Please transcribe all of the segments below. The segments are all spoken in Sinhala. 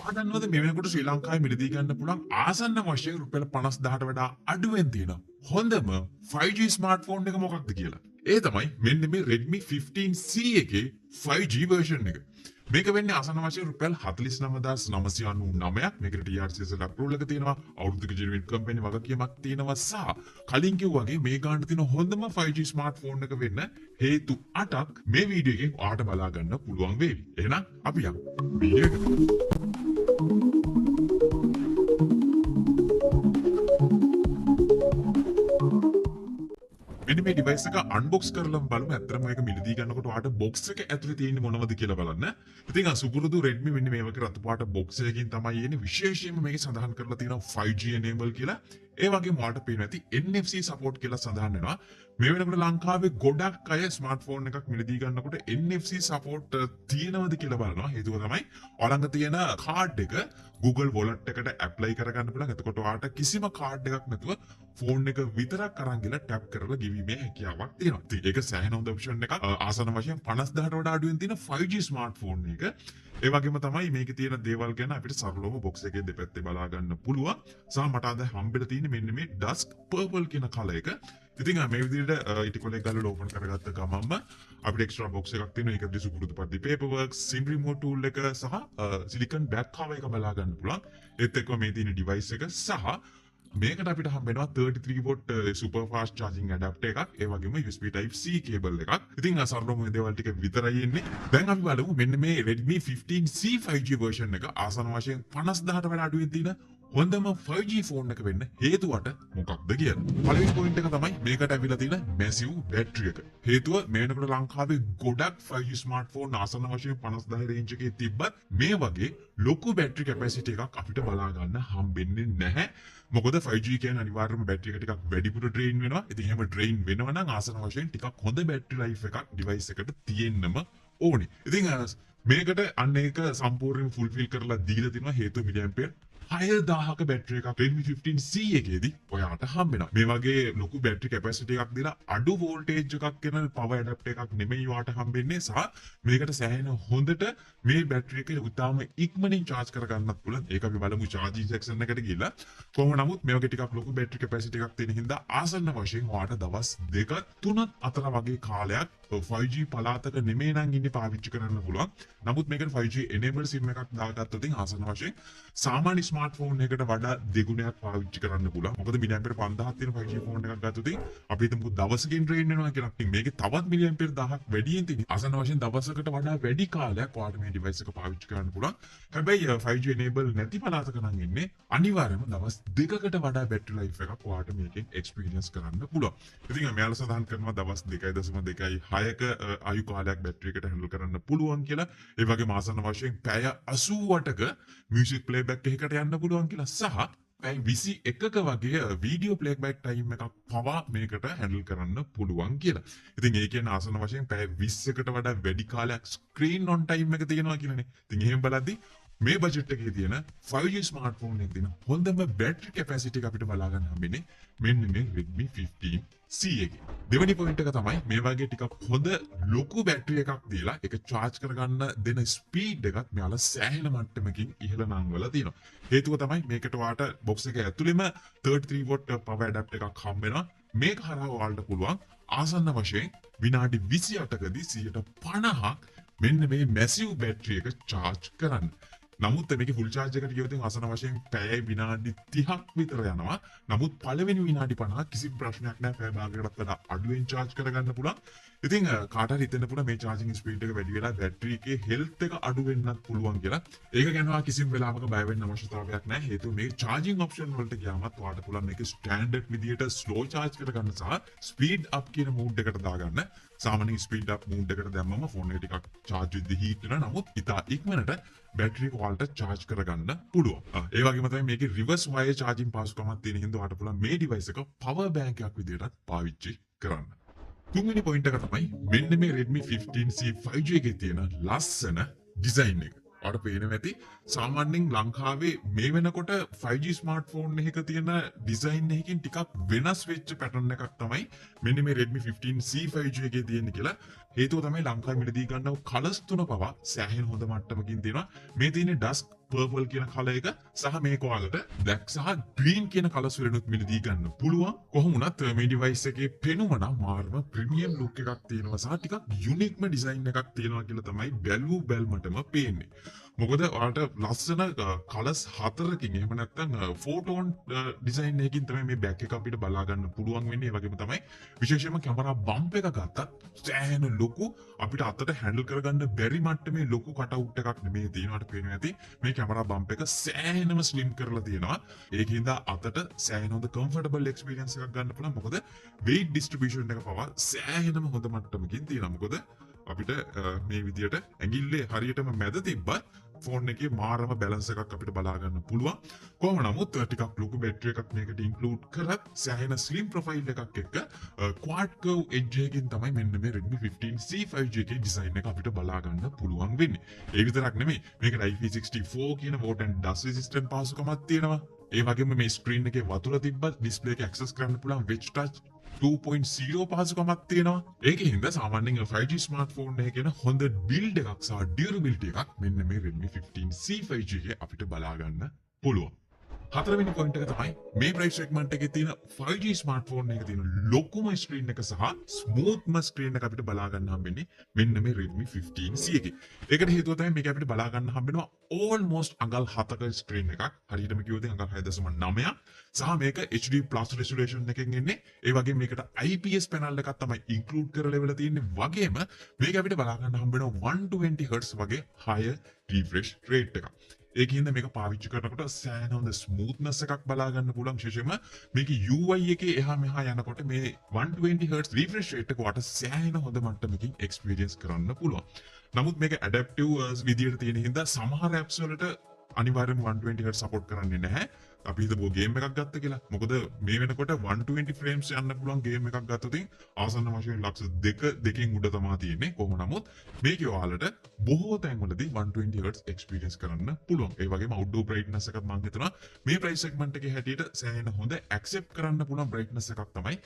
ආදන්නවද මේ වෙනකොට ශ්‍රී ලංකාවේ මිලදී ගන්න පුළුවන් ආසන්න වශයෙන් රුපියල් 50000ට වඩා අඩුවෙන් තියෙන හොඳම 5G ස්මාර්ට්ෆෝන් එක මොකක්ද කියලා. ඒ තමයි මෙන්න මේ Redmi 15C එකේ 5G version එක. මේක වෙන්නේ ආසන්න වශයෙන් රුපියල් 49999ක්. මේකට TRCS අප්‍රූවල් එක තියෙනවා. අවුරුද්දක ජෙනුයින් කම්පැනි වගකීමක් තියෙනවා සහ කලින් කිව්වාගේ මේ ගානට තියෙන හොඳම 5G ස්මාර්ට්ෆෝන් එක වෙන්න හේතු 8ක් මේ වීඩියෝ එකෙන් ඔයාලට බලා ගන්න පුළුවන් වේවි. එහෙනම් අපි යමු වීඩියෝ එකට. මෙන්න මේ ඩිවයිස් එක අන්බොක්ස් කරලා බලමු. ඇත්තටම මේක මිලදී ගන්නකොට ඔයාලට බොක්ස් එක ඇතුලේ තියෙන්නේ මොනවද කියලා බලන්න. ඉතින් සුපුරුදු Redmi මෙන්න මේ වගේ රතු පාට බොක්ස් එකකින් තමයි එන්නේ. විශේෂයෙන්ම මේකේ සඳහන් කරලා තියෙනවා 5G enable කියලා. ඒ වගේම ඔයාලට පේනවා ඇති NFC support කියලා සඳහන් වෙනවා. මේ වෙනකොට ලංකාවේ ගොඩක් අය ස්මාර්ට්ෆෝන් එකක් මිලදී ගන්නකොට NFC support තියෙනවද කියලා බලනවා. හේතුව තමයි ඔයාලඟ තියෙන කාඩ් එක Google Wallet එකට apply කරගන්න පුළුවන්. එතකොට ඔයාලට කිසිම කාඩ් එකක් නැතුව ෆෝන් එක විතරක් අරන් ගිහලා ටැප් කරලා ගෙවීමේ හැකියාවක් තියෙනවා. ඉතින් ඒක සෑහෙන හොඳ ඔප්ෂන් එකක්. ආසන්න වශයෙන් 50000ට වඩා අඩුවෙන් තියෙන 5G ස්මාර්ට්ෆෝන් එක. ඒ වගේම තමයි මේකේ තියෙන දේවල් ගැන අපිට සරලවම බොක්ස් එකේ දෙපැත්තේ බලා ගන්න පුළුවන්. සහ මට අද හම්බෙලා තියෙන්නේ මෙන්න මේ dusk purple කියන කලර් එක. ඉතින් මේ විදිහට ඉටිකොලෙක් ගාලා ඕපන් කරගත්ත ගමන්ම අපිට එක්ස්ට්‍රා බොක්ස් එකක් තියෙනවා. ඒක දිසු පුරුදු පරිදි paperwork, SIM remote tool එක සහ silicon back cover එක බලා ගන්න පුළුවන්. ඒත් එක්ක මේ තියෙන device එක සහ මේකට අපිට හම්බෙනවා 33 watt super fast charging adapter එකක්. ඒ වගේම USB type C cable එකක්. ඉතින් සරලවම මේ දේවල් ටික විතරයි එන්නේ. දැන් අපි බලමු මෙන්න මේ Redmi 15C 5G version එක ආසන්න වශයෙන් 50000ට වඩා අඩුවෙන් තියෙන හොඳම 5G ෆෝන් එක වෙන්න හේතුවට මොකක්ද කියලා. පළවෙනි පොයින්ට් එක තමයි මේකට ඇවිල්ලා තියෙන massive battery එක. හේතුව මේ වෙනකොට ලංකාවේ ගොඩක් 5G ස්මාර්ට්ෆෝන් ආසන්න වශයෙන් 50000 රේන්ජ් එකේ තිබ්බත් මේ වගේ ලොකු battery capacity එකක් අපිට බලා ගන්න හම්බෙන්නේ නැහැ. මොකද 5G කියන්නේ අනිවාර්යයෙන්ම බැටරි එක ටිකක් වැඩිපුර ඩ්‍රේන් වෙනවා. ඉතින් එහෙම ඩ්‍රේන් වෙනවා නම් ආසන්න වශයෙන් ටිකක් හොඳ බැටරි ලයිෆ් එකක් ඩිවයිස් එකට තියෙන්නම ඕනේ. ඉතින් මේකට අන්න ඒක සම්පූර්ණයෙන් ෆුල්ෆිල් කරලා දීලා තිනවා. හේතුව මිලියම්පියර් 6000ක බැටරි එකක් Redmi 15C එකේදී ඔයාලට හම්බෙනවා. මේ වගේ ලොකු බැටරි කැපැසිටි එකක් දීලා අඩු වෝල්ටේජ් එකක් එන පවර් ඇඩැප්ටර් එකක් නෙමෙයි ඔයාලට හම්බෙන්නේ. සහ මේකට සෑහෙන හොඳට මේ බැටරි එක උතාම ඉක්මනින් charge කරගන්නත් පුළුවන්. ඒක අපි බලමු charging section එකට ගිහලා. කොහොම නමුත් මේ වගේ ටිකක් ලොකු බැටරි කැපැසිටි එකක් තියෙන හින්දා ආසන්න වශයෙන් ඔයාලට දවස් 2 3 4 වගේ කාලයක් 5G පළාතක නෙමෙයි නම් ඉන්නේ පාවිච්චි කරන්න පුළුවන්. නමුත් මේකට 5G enable SIM එකක් දාගත්තොත් ආසන්න වශයෙන් සාමාන්‍ය ස්මාර්ට්ෆෝන් එකකට වඩා දෙගුණයක් පාවිච්චි කරන්න පුළුවන්. මොකද මිලියම්පියර් 5000ක් තියෙන 5G ෆෝන් එකක් ගත්තොත් අපි හිතමු දවසකින් ඩ්‍රේන් වෙනවා කියලා. ඉතින් මේකේ තවත් මිලියම්පියර් 1000ක් වැඩියෙන් තියෙන. ආසන්න වශයෙන් දවසකට වඩා වැඩි කාලයක් ඔයාලට මේ ඩිවයිස් එක පාවිච්චි කරන්න පුළුවන්. හැබැයි 5G enable නැති පළාතක නම් ඉන්නේ අනිවාර්යයෙන්ම දවස් 2කට වඩා බැටරි ලයිෆ් එකක් ඔයාලට මේකෙන් එක්ස්පීරියන්ස් කරන්න පුළුවන්. ඉතින් මෙයාලා සඳහන් කරනවා දවස් 2.26ක ආයු කාලයක් බැටරි එකට හැන්ඩල් කරන්න පුළුවන් කියලා. ඒ වගේම ආසන්න වශයෙන් පැය 88ක මියුසික් ප්ලේබැක් එකකට යන්න පුළුවන් කියලා සහ පැය 21ක වගේ වීඩියෝ ප්ලේබැක් ටයිම් එකක් පවා මේකට හැන්ඩල් කරන්න පුළුවන් කියලා. ඉතින් ඒ කියන්නේ ආසන්න වශයෙන් පැය 20කට වඩා වැඩි කාලයක් ස්ක්‍රීන් ඔන් ටයිම් එක තියෙනවා කියලානේ. ඉතින් එහෙම බලද්දි මේ බජට් එකේ තියෙන 5G ස්මාර්ට්ෆෝන් එකේ තියෙන හොඳම බැටරි කැපැසිටි එක අපිට බලා ගන්න හම්බෙන්නේ මෙන්න මේ Redmi 15C එකේ. දෙවෙනි පොයින්ට් එක තමයි මේ වගේ ටිකක් හොඳ ලොකු බැටරි එකක් දීලා ඒක charge කරගන්න දෙන ස්පීඩ් එකත් මෙයාලා සෑහෙන මට්ටමකින් ඉහළ නංවලා තියෙනවා. හේතුව තමයි මේකට ඔයාලට බොක්ස් එක ඇතුළෙම 33 watt power adapter එකක් හම්බ වෙනවා. මේක හරහා ඔයාලට පුළුවන් ආසන්න වශයෙන් විනාඩි 28කදී 50ක් මෙන්න මේ massive battery එක charge කරන්න. නමුත් මේක ෆුල් charge එකට ගියොත් ආසන්න වශයෙන් පැය විනාඩි 30ක් විතර යනවා. නමුත් පළවෙනි විනාඩි 50 කිසි ප්‍රශ්නයක් නැහැ. පැය භාගයකටත් වඩා අඩුවෙන් charge කරගන්න පුළුවන්. ඉතින් කාට හරි හිතෙන්න පුළුවන් මේ charging speed එක වැඩි වෙලා බැටරි එකේ health එක අඩු වෙන්නත් පුළුවන් කියලා. ඒක ගැන කිසිම වෙලාවක බය වෙන්න අවශ්‍යතාවයක් නැහැ. හේතුව මේ charging option වලට ගියාමත් ඔයාලට පුළුවන් මේක standard විදියට slow charge කරගන්න සහ speed up කියන mood එකට දාගන්න. සාමාන්‍ය ස්පීඩ් අප් මූඩ් එකට දැම්මම ෆෝන් එක ටිකක් charge වෙද්දී heat වෙනවා. නමුත් ඉතා ඉක්මනට බැටරි එක ඔයාලට charge කරගන්න පුළුවන්. ඒ වගේම තමයි මේකේ reverse wire charging පාසුකමක් තියෙන හින්දා ඔයාලට පුළුවන් මේ device එක power bank එකක් විදියටත් පාවිච්චි කරන්න. තුන්වෙනි පොයින්ට් එක තමයි මෙන්න මේ Redmi 15C 5G එකේ තියෙන ලස්සන design එක. ඔයාලට පේනවා ඇති සාමාන්‍යයෙන් ලංකාවේ මේ වෙනකොට 5G ස්මාර්ට්ෆෝන් එකක තියෙන ඩිසයින් එකකින් ටිකක් වෙනස් වෙච්ච පැටර්න් එකක් තමයි මෙන්න මේ Redmi 15C 5G එකේ තියෙන්නේ කියලා. හේතුව තමයි ලංකාවේ මිලදී ගන්නව කලර්ස් තුන පවා සෑහෙන හොඳ මට්ටමකින් තියෙනවා. මේ තියෙන්නේ dusk purple කියන කලර් එක සහ මේක ඔයාලට black සහ green කියන කලර්ස් වලිනුත් මිලදී ගන්න පුළුවන්. කොහොම වුණත් මේ device එකේ පෙනුම නම් මාර්ම premium look එකක් තියෙනවා සහ ටිකක් unique design එකක් තියෙනවා කියලා තමයි බැලූ බැල්මටම පේන්නේ. මොකද ඔයාලට ලස්සන කලර්ස් හතරකින් එහෙම නැත්නම් ෆෝටෝන් ඩිසයින් එකකින් තමයි මේ බෑග් එක අපිට බලා ගන්න පුළුවන් වෙන්නේ. ඒ වගේම තමයි විශේෂයෙන්ම කැමරා බම්ප් එක ගත්තත් සෑහෙන ලොකු අපිට අතට හැන්ඩල් කරගන්න බැරි මට්ටමේ ලොකු කටවුට් එකක් නෙමෙයි තියෙනවාට පේනවා ඇති. මේ කැමරා බම්ප් එක සෑහෙනම ස්ලිම් කරලා තියෙනවා. ඒකින්ද අතට සෑහෙන හොඳ කම්ෆර්ටබල් එක්ස්පීරියන්ස් එකක් ගන්න පුළුවන්. මොකද weight distribution එක පවා සෑහෙනම හොඳ මට්ටමකින් තියෙනවා. මොකද අපිට මේ විදියට ඇඟිල්ලේ හරියටම මැද තිබ්බත් ෆෝන් එකේ මාරම බැලන්ස් එකක් අපිට බලා ගන්න පුළුවන්. කොහොම නමුත් ටිකක් ලොකු බැටරි එකක් මේකට ඉන්ක්ලූඩ් කරත් සෑහෙන ස්ලිම් ප්‍රොෆයිල් එකක් එක්ක quad curve edge එකකින් තමයි මෙන්න මේ Redmi 15C 5G එකේ ඩිසයින් එක අපිට බලා ගන්න පුළුවන් වෙන්නේ. ඒ විතරක් නෙමෙයි මේකට IP64 කියන water and dust resistant පාසුකමක් තියෙනවා. ඒ වගේම මේ ස්ක්‍රීන් එකේ වතුර තිබ්බත් ඩිස්ප්ලේ එක ඇක්සස් කරන්න පුළුවන් wedge touch 2.0 පහසුකමක් තියෙනවා. ඒකේ හින්දා සාමාන්‍යයෙන් 5G ස්මාර්ට්ෆෝන් එකේ හොඳ බිල්ඩ් එකක් සහ ඩියුරබිලිටි එකක් මෙන්න මේ Redmi 15C 5G එකේ අපිට බලා ගන්න පුළුවන්. හතරවෙනි පොයින්ට් එක තමයි මේ ප්‍රයිස් සෙග්මන්ට් එකේ තියෙන 5G ස්මාර්ට්ෆෝන් එකේ තියෙන ලොකුම ස්ක්‍රීන් එක සහ ස්මූත්ම ස්ක්‍රීන් එක අපිට බලා ගන්න හම්බෙන්නේ මෙන්න මේ Redmi 15C එකේ. ඒකට හේතුව තමයි මේක අපිට බලා ගන්න හම්බෙනවා almost අඟල් 7ක ස්ක්‍රීන් එකක්. හරියටම කිව්වොත් අඟල් 6.9ක් සහ මේක HD+ resolution එකකින් එන්නේ. ඒ වගේම මේකට IPS panel එකක් තමයි include කරලා ලෙවලා තියෙන්නේ. වගේම මේක අපිට බලා ගන්න හම්බෙනවා 120 Hz වගේ higher refresh rate එකක්. ඒකින්ද මේක පාවිච්චි කරනකොට සෑහෙන හොඳ ස්මූත්නස් එකක් බලා ගන්න පුළුවන්. විශේෂයෙන්ම මේක UI එකේ එහා මෙහා යනකොට මේ 120 Hz refresh rate එක වට සෑහෙන හොඳ මට්ටමකින් experience කරන්න පුළුවන්. නමුත් මේක adaptive විදියට තියෙන හින්දා සමහර apps වලට අනිවාර්යෙන් 120 Hz support කරන්නේ නැහැ. අපි හිතමු ගේම් එකක් ගත්ත කියලා. මොකද මේ වෙනකොට 120 frames යන්න පුළුවන් ගේම් එකක් ගත්තොත් ආසන්න වශයෙන් ලක්ෂ 2කින් උඩ තමයි තියෙන්නේ. කොහොම නමුත් මේකේ ඔයාලට බොහෝ තැන්වලදී 120 Hz experience කරන්න පුළුවන්. ඒ වගේම outdoor brightness එකත් මම හිතනවා මේ price segment එකේ හැටියට සෑහෙන හොඳ accept කරන්න පුළුවන් brightness එකක් තමයි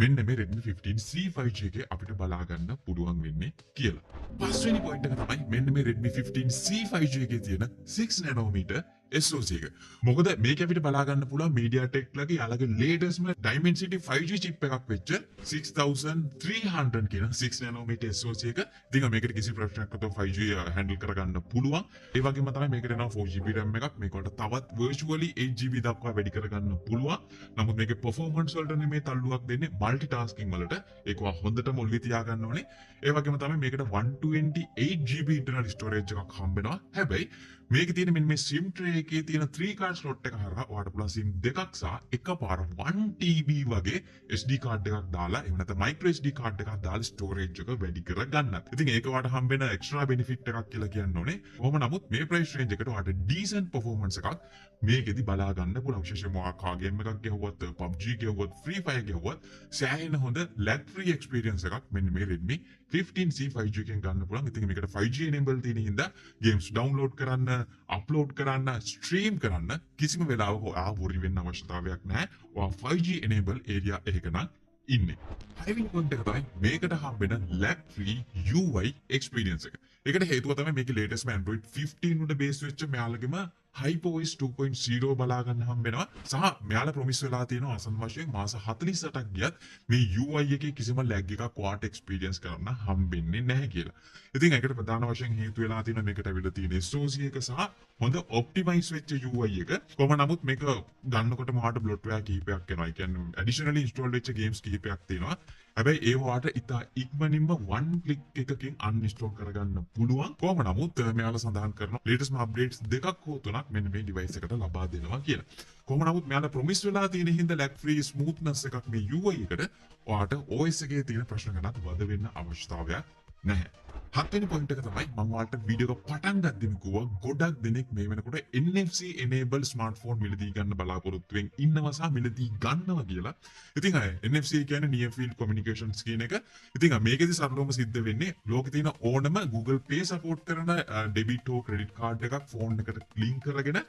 මෙන්න මේ Redmi 15C 5G එකේ අපිට බලා ගන්න පුළුවන් වෙන්නේ කියලා. පස්වෙනි point එක තමයි මෙන්න මේ Redmi 15C 5G එකේ තියෙන 6 nanometer SoC එක. මොකද මේක අපිට බලා ගන්න පුළුවන් MediaTek ලගේ අලගේ latestම Dimensity 5G chip එකක් වෙච්ච 6300 කියන 6 nanometer SoC එක. ඉතින් මේකට කිසි ප්‍රශ්නයක් නැතුව 5G handle කරගන්න පුළුවන්. ඒ වගේම තමයි මේකට එනවා 4GB RAM එකක්. මේකට තවත් virtually 8GB දක්වා වැඩි කරගන්න පුළුවන්. නමුත් මේකේ performance වලට නෙමේ තල්ලුවක් දෙන්නේ multitasking වලට. ඒක හොඳටම ඔළුවේ තියාගන්න ඕනේ. ඒ වගේම තමයි මේකට 128GB internal storage එකක් හම්බෙනවා. හැබැයි මේකේ තියෙන මෙන්න මේ SIM tray එකේ තියෙන 3 card slot එක හරහා ඔයාලට පුළුවන් SIM දෙකක් සහ එකපාර 1TB වගේ SD card එකක් දාලා එහෙම නැත්නම් micro SD card එකක් දාලා storage එක වැඩි කරගන්නත්. ඉතින් ඒක ඔයාලට හම්බෙන extra benefit එකක් කියලා කියන්න ඕනේ. කොහොම නමුත් මේ price range එකට ඔයාලට decent performance එකක් මේකෙදි බලා ගන්න පුළුවන්. විශේෂයෙන්ම ඔයා කා ගේම් එකක් ගෙවුවත් PUBG ගෙවුවත් Free Fire ගෙවුවත් සෑහෙන හොඳ lag free experience එකක් මෙන්න මේ Redmi 15C 5G එකෙන් ගන්න පුළුවන්. ඉතින් මේකට 5G enable තියෙන හින්දා games download කරන්න, upload කරන්න, stream කරන්න කිසිම වෙලාවක ඔයා worry වෙන්න අවශ්‍යතාවයක් නැහැ. ඔයා 5G enable area එකක නම් ඉන්නේ. හයිවින් පොයින්ට් එක තමයි මේකට හම්බෙන lag free UI experience එක. ඒකට හේතුව තමයි මේකේ latest Android 15 උඩ base වෙච්ච මෙයාලගේම HyperOS 2.0 බලා ගන්න හම්බෙනවා. සහ මෙයාලා ප්‍රොමිස් වෙලා තියෙනවා අසන්න වශයෙන් මාස 48ක් ගියත් මේ UI එකේ කිසිම lag එකක් ඔයාට experience කරන්න හම්බෙන්නේ නැහැ කියලා. ඉතින් ඒකට ප්‍රධාන වශයෙන් හේතු වෙලා තියෙනවා මේකට ඇවිල්ලා තියෙන SoC එක සහ හොඳ optimize වෙච්ච UI එක. කොහොම නමුත් මේක ගන්නකොට මොහාට bloatware කිහිපයක් එනවා. ඒ කියන්නේ additionally install වෙච්ච games කිහිපයක් තියෙනවා. හැබැයි ඒ වාට ඉතා ඉක්මනින්ම one click එකකින් uninstall කරගන්න පුළුවන්. කොහොම නමුත් මෙයාලා සඳහන් කරනවා latest updates දෙකක් හෝ තුනක් මෙන්න මේ device එකට ලබා දෙනවා කියලා. කොහොම නමුත් මෙයාලා promise වෙලා තියෙන හින්දා lag free smoothness එකක් මේ UI එකට ඔයාට OS එකේ තියෙන ප්‍රශ්න ගැනත් වද වෙන්න අවශ්‍යතාවයක් නැහැ. හත්වෙනි පොයින්ට් එක තමයි මම ඔයාලට වීඩියෝ එක පටන් ගද්දිම කිව්වා ගොඩක් දෙනෙක් මේ වෙනකොට NFC enable smartphone මිලදී ගන්න බලාපොරොත්තුෙන් ඉන්නවා සහ මිලදී ගන්නවා කියලා. ඉතින් අය NFC කියන්නේ near field communications කියන එක. ඉතින් මේකෙදි සරලවම සිද්ධ වෙන්නේ ලෝකේ තියෙන ඕනම Google Pay support කරන debit හෝ credit card එකක් phone එකට link කරගෙන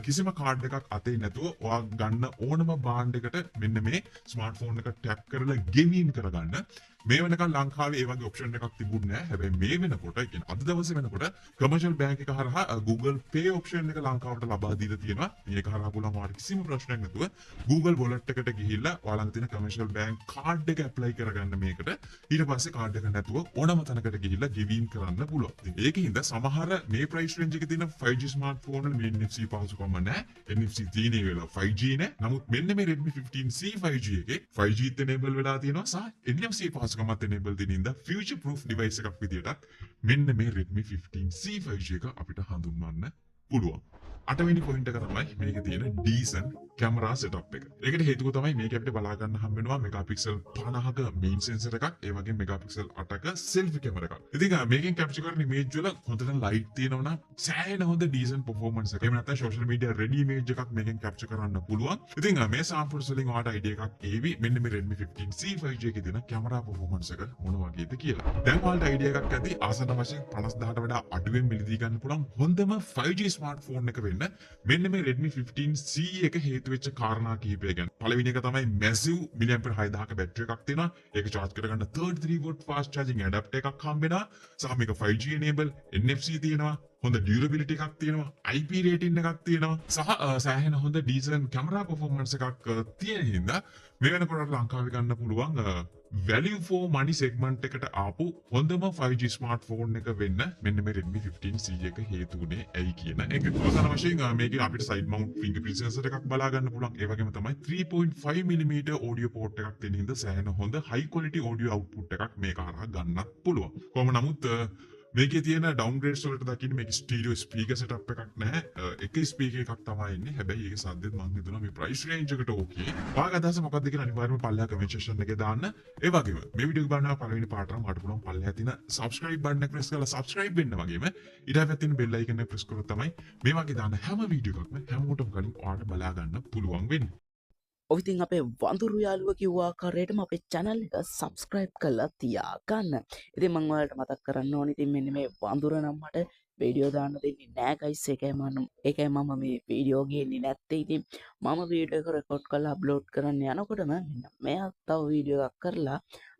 කිසිම card එකක් අතේ නැතුව ඔයා ගන්න ඕනම brand එකට මෙන්න මේ smartphone එක tap කරලා ගෙවීම් කරගන්න මේ වෙනකන් ලංකාවේ ඒ වගේ ඔප්ෂන් එකක් තිබුණේ නැහැ. හැබැයි මේ වෙනකොට ඒ කියන්නේ අද දවසේ වෙනකොට කමර්ෂල් බැංක් එක හරහා Google Pay ඔප්ෂන් එක ලංකාවට ලබා දීලා තියෙනවා. මේක හරහා පුළුවන් ඔයාලට කිසිම ප්‍රශ්නයක් නැතුව Google Wallet එකට ගිහිල්ලා ඔයාලඟ තියෙන කමර්ෂල් බැංක් කාඩ් එක ඇප්ලයි කරගන්න මේකට. ඊට පස්සේ කාඩ් එක නැතුව ඕනම තැනකට ගිහිල්ලා ගෙවීම් කරන්න පුළුවන්. ඉතින් ඒකින්ද සමහර මේ ප්‍රයිස් රේන්ජ් එකේ තියෙන 5G ස්මාර්ට්ෆෝන් වල මේ NFC පහසුකම නැහැ. NFC තියෙන වෙලාව 5G නේ. නමුත් මෙන්න මේ Redmi 15C 5G එකේ 5G ත් enable වෙලා තියෙනවා සහ NFC පහසුකමත් enable දෙන ඉඳ future proof device එකක් විදියට මෙන්න මේ Redmi 15C 5G එක අපිට හඳුන්වන්න පුළුවන්. අටවෙනි පොයින්ට් එක තමයි මේකේ තියෙන decent camera setup එක. ඒකට හේතුව තමයි මේක අපිට බලා ගන්න හම්බ වෙනවා මෙගාපික්සල් 50ක main sensor එකක්, ඒ වගේම මෙගාපික්සල් 8ක selfie camera එකක්. ඉතින් මේකෙන් capture කරන image වල හොඳට light තියෙනවා නම් සෑහෙන හොඳ decent performance එකක්. එහෙම නැත්නම් social media ready image එකක් මේකෙන් capture කරන්න පුළුවන්. ඉතින් මේ samples වලින් ඔයාලට idea එකක් ඒවි මෙන්න මේ Redmi 15C 5G එකේ තියෙන camera performance එක මොන වගේද කියලා. දැන් ඔයාලට idea එකක් ඇති ආසන්න වශයෙන් 50000ට වඩා අඩුවෙන් මිලදී ගන්න පුළුවන් හොඳම 5G smartphone එක වෙන්න මෙන්න මේ Redmi 15C එක හේතු වෙච්ච කාරණා කිහිපය ගැන. පළවෙනි එක තමයි massive milliampere 6000ක බැටරි එකක් තියෙනවා. ඒක charge කරගන්න 33 watt fast charging adapter එකක් හම්බ වෙනවා. සහ මේක 5G enable NFC තියෙනවා. හොඳ durability එකක් තියෙනවා. IP rating එකක් තියෙනවා. සහ සෑහෙන හොඳ decent camera performance එකක් තියෙන හින්දා මේ වෙනකොට ලංකාවේ ගන්න පුළුවන් value for money segment එකට ආපු හොඳම 5G smartphone එක වෙන්න මෙන්න මේ Redmi 15C එක හේතු වුණේ ඇයි කියන එක. අවසාන වශයෙන් මේකේ අපිට side mount fingerprint sensor එකක් බලා ගන්න පුළුවන්. ඒ වගේම තමයි 3.5mm audio port එකක් තියෙන හින්දා සෑහෙන හොඳ high quality audio output එකක් මේක හරහා ගන්නත් පුළුවන්. කොහොම නමුත් මේකේ තියෙන downgrades වලට දකින්න මේක stereo speaker setup එකක් නැහැ. එක speaker එකක් තමයි ඉන්නේ. හැබැයි ඒකේ සද්දෙත් මම හිතනවා මේ price range එකට okay. ඔයාගේ අදහස මොකක්ද කියලා අනිවාර්යයෙන්ම පල්ලෙහා comment section එකේ දාන්න. ඒ වගේම මේ වීඩියෝ එක බලනවා පළවෙනි පාට නම් මට පුළුවන් පල්ලෙහා තියෙන subscribe button එක press කරලා subscribe වෙන්න වගේම ඊට පැත්තේ තියෙන bell icon එක press කරොත් තමයි මේ වගේ දාන හැම වීඩියෝ එකක්ම හැමෝටම කලින් ඔයාලට බලා ගන්න පුළුවන් වෙන්නේ. ඔවිතින් අපේ වඳුරු යාළුව කිව්වා ආකාරයටම අපේ channel එක subscribe කරලා තියාගන්න. ඉතින් මම ඔයාලට මතක් කරන්න ඕනේ ඉතින් මෙන්න මේ වඳුර නම් මට වීඩියෝ දාන්න දෙන්නේ නැහැ guys. ඒකයි මම මේ වීඩියෝ ගේන්නේ නැත්තේ. ඉතින් මම වීඩියෝ එක රෙකෝඩ් කරලා අප්ලෝඩ් කරන්න යනකොටම මෙන්න මෙයා තව වීඩියෝ එකක් කරලා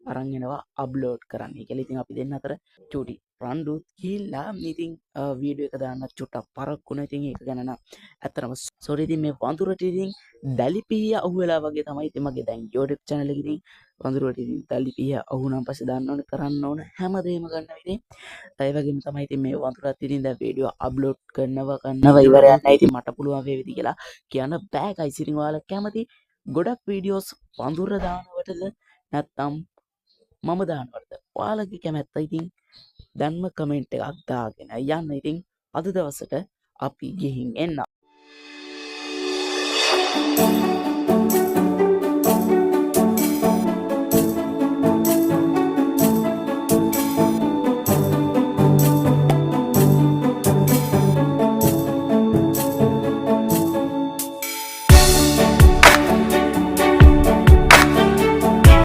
අරන් එනවා අප්ලෝඩ් කරන්න. ඒකල ඉතින් අපි දෙන්න අතර චූටි රණ්ඩුත් ගිහිල්ලා ඉතින් වීඩියෝ එක දාන්න චුට්ටක් පරක්කුණා. ඉතින් ඒක ගැන නම් ඇත්තටම සෝරි. ඉතින් මේ වඳුරට ඉතින් දැලිපිය අහුවෙලා වගේ තමයි ඉතින් මගේ දැන් YouTube channel එකේ ඉතින් වඳුරට ඉතින් දැලිපිය අහුනන් පස්සේ දාන්න ඕනේ කරන්න ඕන හැමදේම ගන්න ඉතින් ඒ වගේම තමයි ඉතින් මේ වඳුරත් ඉතින් දැන් වීඩියෝ අප්ලෝඩ් කරනවා ඉවරයක් නැහැ. ඉතින් මට පුළුවන් වේවිද කියලා කියන්න බෑ guys. ඉතින් ඔයාලා කැමති ගොඩක් වීඩියෝස් වඳුර දානවටද නැත්නම් මම දානවටද ඔයාලගේ කැමැත්ත ඉතින් දැන්ම කමෙන්ට් එකක් දාගෙන යන්න. ඉතින් අද දවසට අපි ගිහින් එන්න.